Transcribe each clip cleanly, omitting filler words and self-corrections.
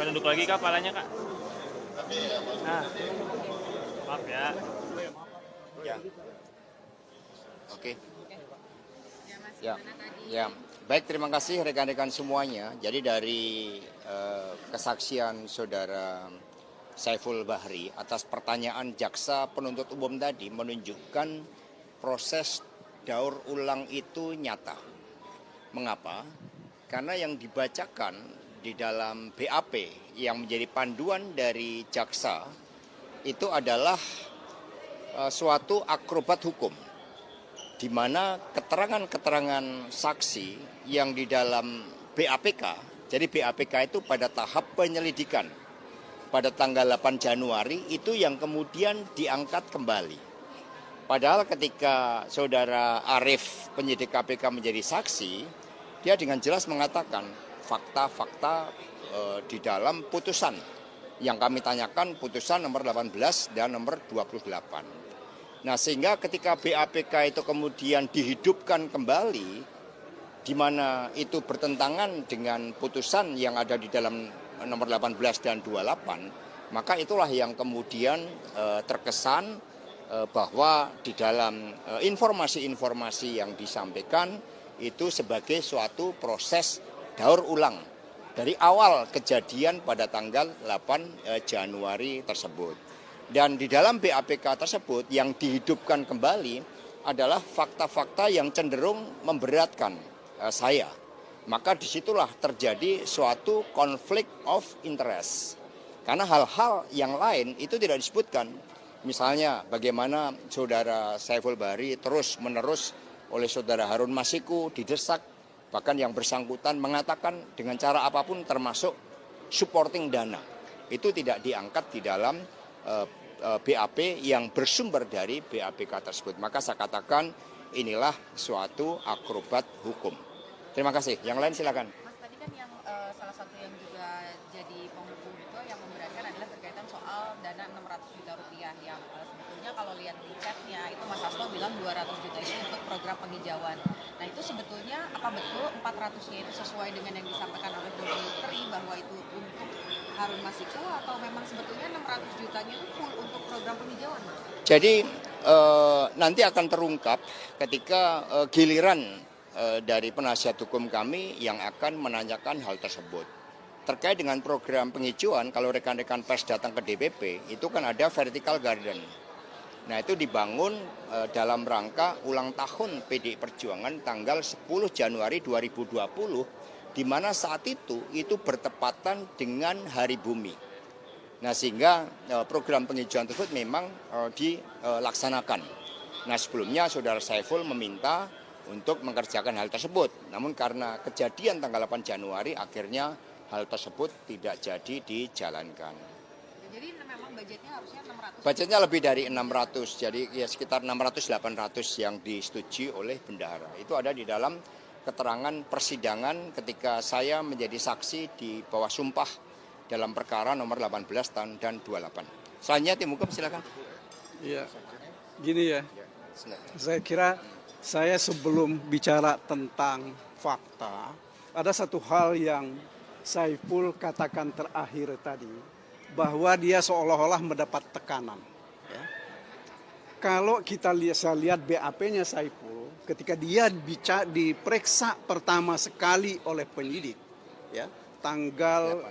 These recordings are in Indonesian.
Sampai nunduk lagi Kak palanya Kak. Nah, maaf ya. Ya, oke. Ya, Mas, Ya, gimana tadi? ya. Baik, terima kasih rekan-rekan semuanya. Jadi dari kesaksian saudara Saiful Bahri atas pertanyaan jaksa penuntut umum tadi menunjukkan proses daur ulang itu nyata. Mengapa? Karena yang dibacakan di dalam BAP yang menjadi panduan dari jaksa itu adalah suatu akrobat hukum, di mana keterangan-keterangan saksi yang di dalam BAPK, jadi BAPK itu pada tahap penyelidikan pada tanggal 8 Januari itu yang kemudian diangkat kembali. Padahal ketika saudara Arif penyidik KPK menjadi saksi, dia dengan jelas mengatakan fakta-fakta di dalam putusan yang kami tanyakan, putusan nomor 18 dan nomor 28. Nah, sehingga ketika BAPK itu kemudian dihidupkan kembali, di mana itu bertentangan dengan putusan yang ada di dalam nomor 18 dan 28, maka itulah yang kemudian terkesan bahwa di dalam informasi-informasi yang disampaikan itu sebagai suatu proses daur ulang dari awal kejadian pada tanggal 8 Januari tersebut. Dan di dalam BAPK tersebut yang dihidupkan kembali adalah fakta-fakta yang cenderung memberatkan saya. Maka disitulah terjadi suatu konflik of interest. Karena hal-hal yang lain itu tidak disebutkan. Misalnya bagaimana saudara Saiful Bahri terus-menerus oleh saudara Harun Masiku didesak. Bahkan yang bersangkutan mengatakan dengan cara apapun termasuk supporting dana. Itu tidak diangkat di dalam BAP yang bersumber dari BAPK tersebut. Maka saya katakan inilah suatu akrobat hukum. Terima kasih. Yang lain silakan. Mas, tadi kan yang salah satu yang juga jadi penghubung itu yang memberatkan adalah berkaitan soal dana 600 juta rupiah yang sebetulnya kalau lihat di chatnya itu Mas Hasto bilang 200 juta itu untuk program penghijauan. Nah, itu sebetulnya apa betul 400-nya itu sesuai dengan yang disampaikan oleh Dr. Tri bahwa itu untuk Harun Masiku atau memang sebetulnya 600 jutanya itu full untuk program penghijauan, Mas? Jadi nanti akan terungkap ketika giliran dari penasihat hukum kami yang akan menanyakan hal tersebut. Terkait dengan program penghijauan, kalau rekan-rekan pers datang ke DPP, itu kan ada vertical garden. Nah, itu dibangun dalam rangka ulang tahun PDI Perjuangan tanggal 10 Januari 2020, di mana saat itu bertepatan dengan Hari Bumi. Nah, sehingga program penghijauan tersebut memang dilaksanakan. Nah, sebelumnya saudara Saiful meminta untuk mengerjakan hal tersebut. Namun karena kejadian tanggal 8 Januari akhirnya hal tersebut tidak jadi dijalankan. Jadi memang budgetnya harusnya 600. Budgetnya lebih dari 600, jadi ya sekitar 600-800 yang disetujui oleh bendahara. Itu ada di dalam keterangan persidangan ketika saya menjadi saksi di bawah sumpah dalam perkara nomor 18 tahun dan 28. Selanjutnya tim hukum silakan. Iya, gini ya, saya kira saya sebelum bicara tentang fakta, ada satu hal yang Saiful katakan terakhir tadi, bahwa dia seolah-olah mendapat tekanan. Ya. Kalau kita lihat BAP-nya Saiful, ketika dia diperiksa pertama sekali oleh penyidik, ya, tanggal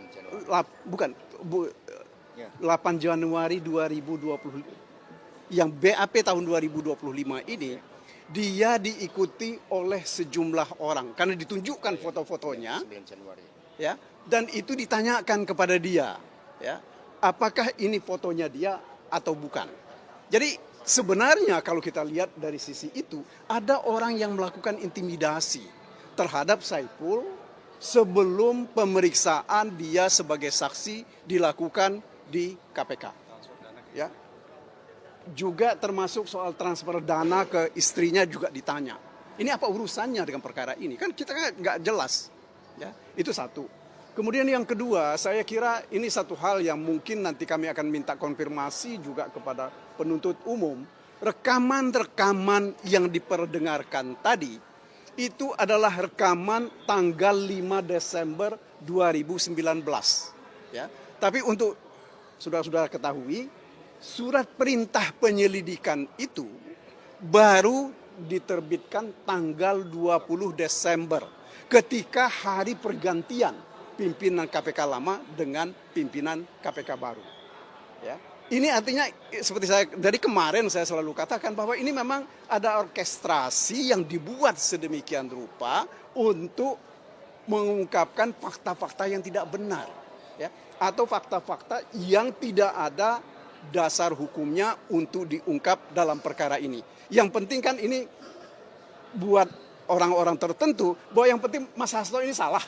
8 Januari 2020, yang BAP tahun 2025 ini, dia diikuti oleh sejumlah orang karena ditunjukkan foto-fotonya, ya, dan itu ditanyakan kepada dia, ya, apakah ini fotonya dia atau bukan. Jadi sebenarnya kalau kita lihat dari sisi itu, ada orang yang melakukan intimidasi terhadap Saiful sebelum pemeriksaan dia sebagai saksi dilakukan di KPK. Ya. Juga termasuk soal transfer dana ke istrinya juga ditanya. Ini apa urusannya dengan perkara ini? Kan kita nggak jelas. Ya, itu satu. Kemudian yang kedua, saya kira ini satu hal yang mungkin nanti kami akan minta konfirmasi juga kepada penuntut umum. Rekaman-rekaman yang diperdengarkan tadi, itu adalah rekaman tanggal 5 Desember 2019. Ya. Tapi untuk saudara-saudara ketahui, surat perintah penyelidikan itu baru diterbitkan tanggal 20 Desember ketika hari pergantian pimpinan KPK lama dengan pimpinan KPK baru. Ya. Ini artinya seperti saya dari kemarin saya selalu katakan bahwa ini memang ada orkestrasi yang dibuat sedemikian rupa untuk mengungkapkan fakta-fakta yang tidak benar, ya, atau fakta-fakta yang tidak ada dasar hukumnya untuk diungkap dalam perkara ini. Yang penting kan ini buat orang-orang tertentu bahwa yang penting Mas Hasto ini salah,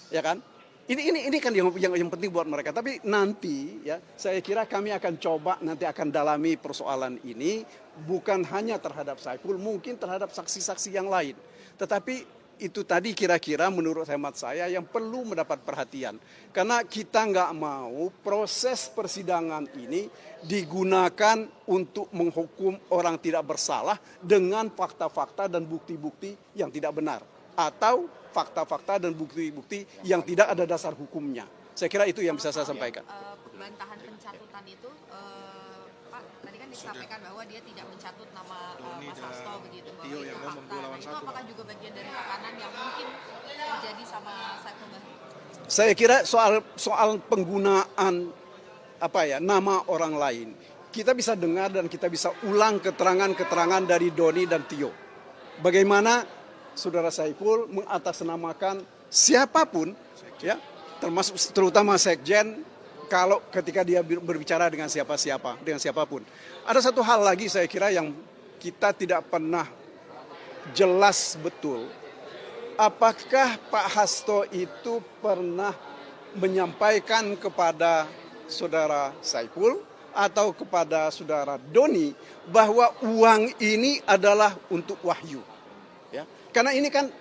ya kan? Ini kan yang penting buat mereka. Tapi nanti ya saya kira kami akan coba nanti akan dalami persoalan ini bukan hanya terhadap Saiful, mungkin terhadap saksi-saksi yang lain. Tetapi itu tadi kira-kira menurut hemat saya yang perlu mendapat perhatian. Karena kita nggak mau proses persidangan ini digunakan untuk menghukum orang tidak bersalah dengan fakta-fakta dan bukti-bukti yang tidak benar. Atau fakta-fakta dan bukti-bukti yang tidak ada dasar hukumnya. Saya kira itu yang bisa saya sampaikan. Bantahan pencatutan itu, Pak, tadi kan disampaikan bahwa dia tidak mencatut nama Mas Hasto begitu, bahwa itu fakta. Nah, itu apakah juga bagian dari tekanan yang mungkin terjadi sama Saiful Bahri? Saya kira soal penggunaan nama orang lain, kita bisa dengar dan kita bisa ulang keterangan-keterangan dari Doni dan Tio. Bagaimana Saudara Saiful mengatasnamakan siapapun, ya, terutama Sekjen, kalau ketika dia berbicara dengan siapapun. Ada satu hal lagi saya kira yang kita tidak pernah jelas betul, apakah Pak Hasto itu pernah menyampaikan kepada Saudara Saiful atau kepada Saudara Doni bahwa uang ini adalah untuk Wahyu. Ya. Karena ini kan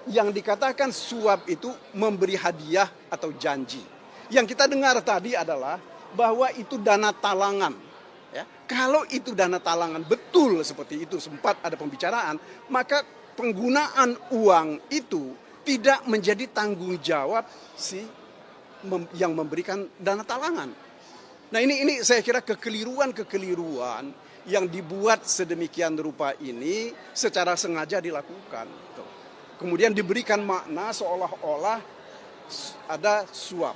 yang dikatakan suap itu memberi hadiah atau janji. Yang kita dengar tadi adalah bahwa itu dana talangan. Ya. Kalau itu dana talangan betul seperti itu, sempat ada pembicaraan, maka penggunaan uang itu tidak menjadi tanggung jawab yang memberikan dana talangan. Nah ini saya kira kekeliruan yang dibuat sedemikian rupa ini secara sengaja dilakukan. Kemudian diberikan makna seolah-olah ada suap,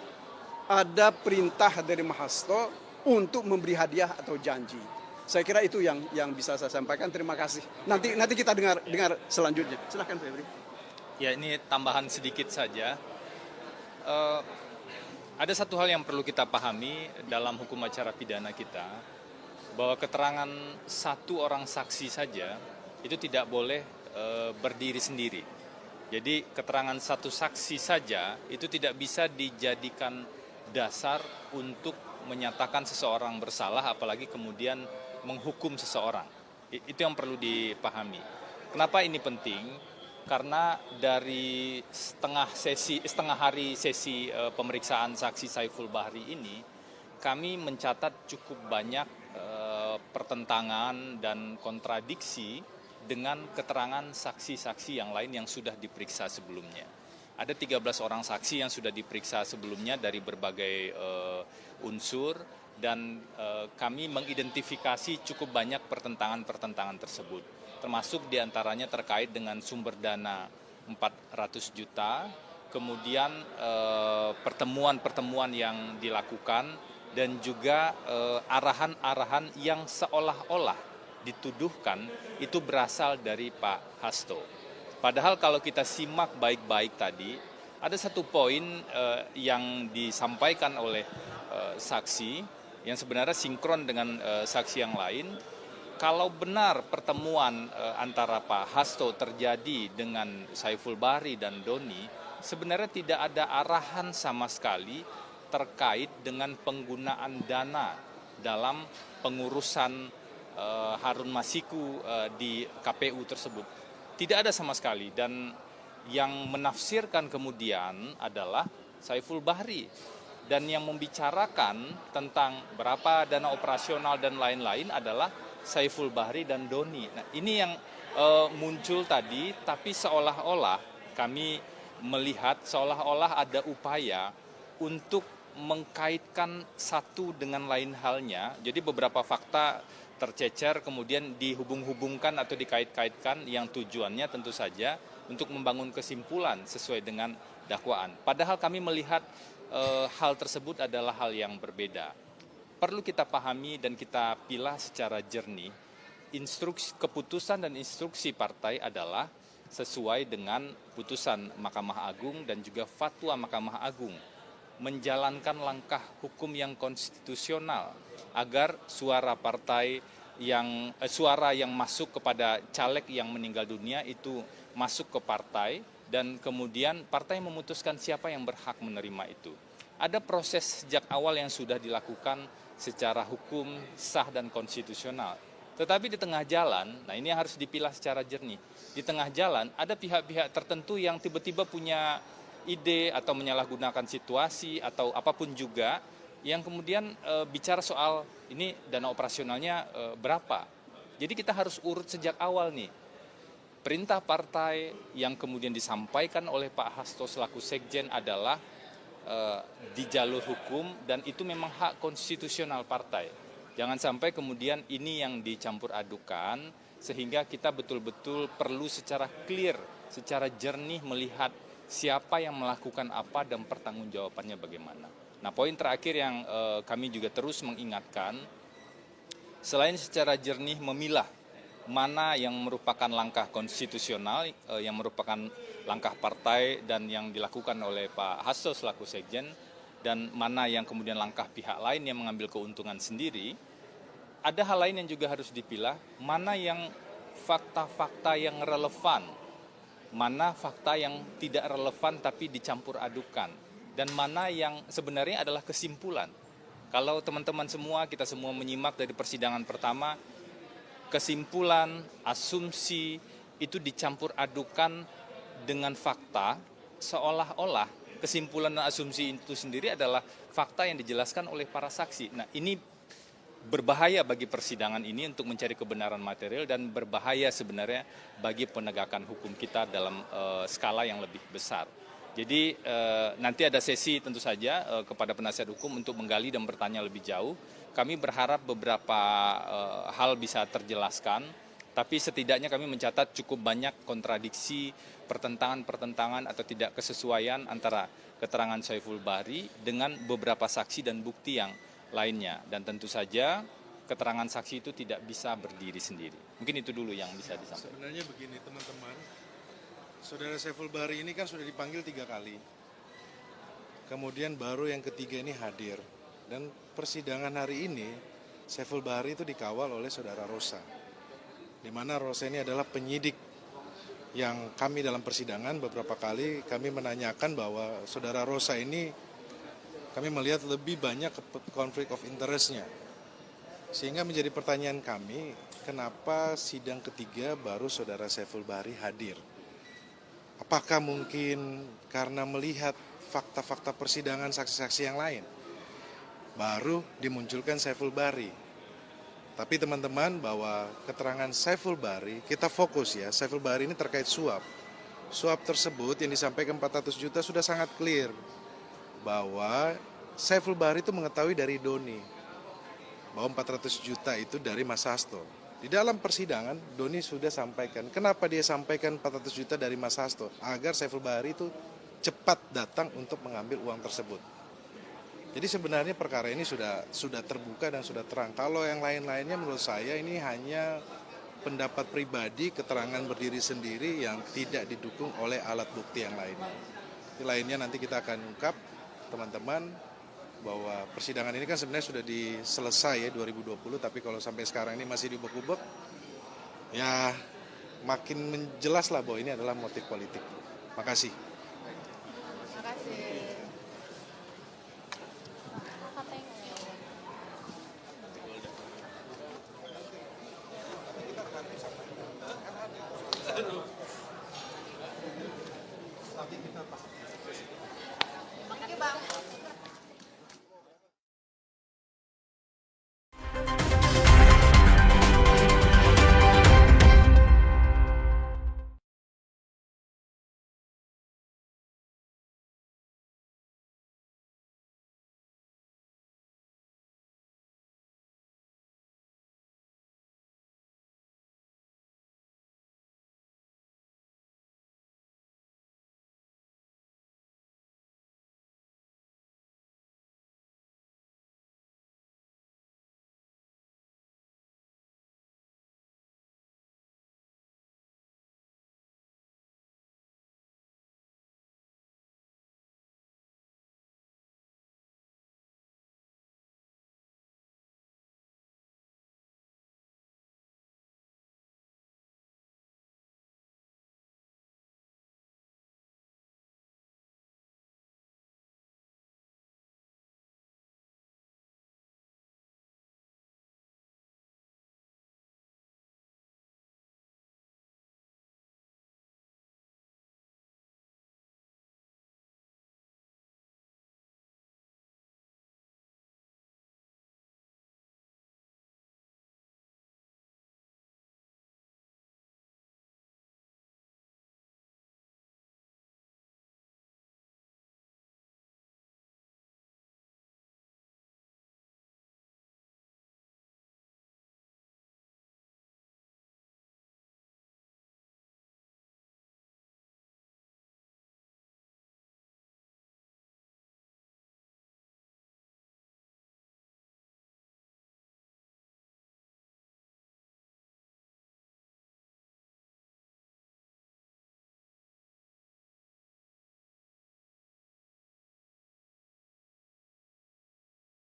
ada perintah dari Mas Hasto untuk memberi hadiah atau janji. Saya kira itu yang bisa saya sampaikan. Terima kasih. Nanti kita dengar selanjutnya. Silakan Febri. Ya, ini tambahan sedikit saja. Ada satu hal yang perlu kita pahami dalam hukum acara pidana kita, bahwa keterangan satu orang saksi saja itu tidak boleh berdiri sendiri. Jadi keterangan satu saksi saja itu tidak bisa dijadikan dasar untuk menyatakan seseorang bersalah, apalagi kemudian menghukum seseorang. Itu yang perlu dipahami. Kenapa ini penting? Karena dari setengah hari sesi pemeriksaan saksi Saiful Bahri ini, kami mencatat cukup banyak pertentangan dan kontradiksi dengan keterangan saksi-saksi yang lain yang sudah diperiksa sebelumnya. Ada 13 orang saksi yang sudah diperiksa sebelumnya dari berbagai unsur, dan kami mengidentifikasi cukup banyak pertentangan-pertentangan tersebut. Termasuk diantaranya terkait dengan sumber dana 400 juta, kemudian pertemuan-pertemuan yang dilakukan, dan juga arahan-arahan yang seolah-olah dituduhkan itu berasal dari Pak Hasto. Padahal kalau kita simak baik-baik tadi, ada satu poin yang disampaikan oleh saksi yang sebenarnya sinkron dengan saksi yang lain. Kalau benar pertemuan antara Pak Hasto terjadi dengan Saiful Bahri dan Doni, sebenarnya tidak ada arahan sama sekali terkait dengan penggunaan dana dalam pengurusan Harun Masiku di KPU tersebut. Tidak ada sama sekali, dan yang menafsirkan kemudian adalah Saiful Bahri, dan yang membicarakan tentang berapa dana operasional dan lain-lain adalah Saiful Bahri dan Doni. Nah, ini yang muncul tadi, tapi seolah-olah kami melihat seolah-olah ada upaya untuk mengkaitkan satu dengan lain halnya. Jadi beberapa fakta tercecer kemudian dihubung-hubungkan atau dikait-kaitkan yang tujuannya tentu saja untuk membangun kesimpulan sesuai dengan dakwaan. Padahal kami melihat hal tersebut adalah hal yang berbeda. Perlu kita pahami dan kita pilah secara jernih. Keputusan dan instruksi partai adalah sesuai dengan putusan Mahkamah Agung dan juga fatwa Mahkamah Agung, menjalankan langkah hukum yang konstitusional agar suara yang masuk kepada caleg yang meninggal dunia itu masuk ke partai dan kemudian partai memutuskan siapa yang berhak menerima itu. Ada proses sejak awal yang sudah dilakukan secara hukum, sah dan konstitusional. Tetapi di tengah jalan, nah ini harus dipilah secara jernih. Di tengah jalan ada pihak-pihak tertentu yang tiba-tiba punya ide atau menyalahgunakan situasi atau apapun juga yang kemudian bicara soal ini dana operasionalnya berapa. Jadi kita harus urut sejak awal nih. Perintah partai yang kemudian disampaikan oleh Pak Hasto selaku Sekjen adalah di jalur hukum dan itu memang hak konstitusional partai. Jangan sampai kemudian ini yang dicampur adukan sehingga kita betul-betul perlu secara clear, secara jernih melihat siapa yang melakukan apa dan pertanggungjawabannya bagaimana. Nah, poin terakhir yang kami juga terus mengingatkan, selain secara jernih memilah mana yang merupakan langkah konstitusional, yang merupakan langkah partai dan yang dilakukan oleh Pak Hasto selaku Sekjen, dan mana yang kemudian langkah pihak lain yang mengambil keuntungan sendiri, ada hal lain yang juga harus dipilah, mana yang fakta-fakta yang relevan, mana fakta yang tidak relevan tapi dicampur adukan, dan mana yang sebenarnya adalah kesimpulan. Kalau teman-teman semua, kita semua menyimak dari persidangan pertama, kesimpulan, asumsi, itu dicampur adukan dengan fakta, seolah-olah kesimpulan dan asumsi itu sendiri adalah fakta yang dijelaskan oleh para saksi. Nah, ini berbahaya bagi persidangan ini untuk mencari kebenaran material dan berbahaya sebenarnya bagi penegakan hukum kita dalam skala yang lebih besar. Jadi nanti ada sesi tentu saja kepada penasihat hukum untuk menggali dan bertanya lebih jauh. Kami berharap beberapa hal bisa terjelaskan, tapi setidaknya kami mencatat cukup banyak kontradiksi, pertentangan-pertentangan atau tidak kesesuaian antara keterangan Saiful Bahri dengan beberapa saksi dan bukti yang lainnya. Dan tentu saja keterangan saksi itu tidak bisa berdiri sendiri. Mungkin itu dulu yang bisa disampaikan. Sebenarnya begini teman-teman, Saudara Saiful Bahri ini kan sudah dipanggil 3 kali. Kemudian baru yang ketiga ini hadir. Dan persidangan hari ini, Saiful Bahri itu dikawal oleh Saudara Rosa. Di mana Rosa ini adalah penyidik yang kami dalam persidangan beberapa kali kami menanyakan bahwa Saudara Rosa ini kami melihat lebih banyak konflik of interest-nya. Sehingga menjadi pertanyaan kami, kenapa sidang ketiga baru Saudara Saiful Bahri hadir? Apakah mungkin karena melihat fakta-fakta persidangan saksi-saksi yang lain, baru dimunculkan Saiful Bahri? Tapi teman-teman, bahwa keterangan Saiful Bahri, kita fokus ya, Saiful Bahri ini terkait suap. Suap tersebut yang disampaikan 400 juta sudah sangat clear. Bahwa Saiful Bahri itu mengetahui dari Doni. Bahwa 400 juta itu dari Mas Hasto. Di dalam persidangan, Doni sudah sampaikan. Kenapa dia sampaikan 400 juta dari Mas Hasto? Agar Saiful Bahri itu cepat datang untuk mengambil uang tersebut. Jadi sebenarnya perkara ini sudah terbuka dan sudah terang. Kalau yang lain-lainnya menurut saya ini hanya pendapat pribadi, keterangan berdiri sendiri yang tidak didukung oleh alat bukti yang lainnya. Yang lainnya nanti kita akan ungkap, teman-teman, bahwa persidangan ini kan sebenarnya sudah selesai ya 2020, tapi kalau sampai sekarang ini masih diubek-ubek, ya makin menjelas lah bahwa ini adalah motif politik. Makasih. Terima kasih.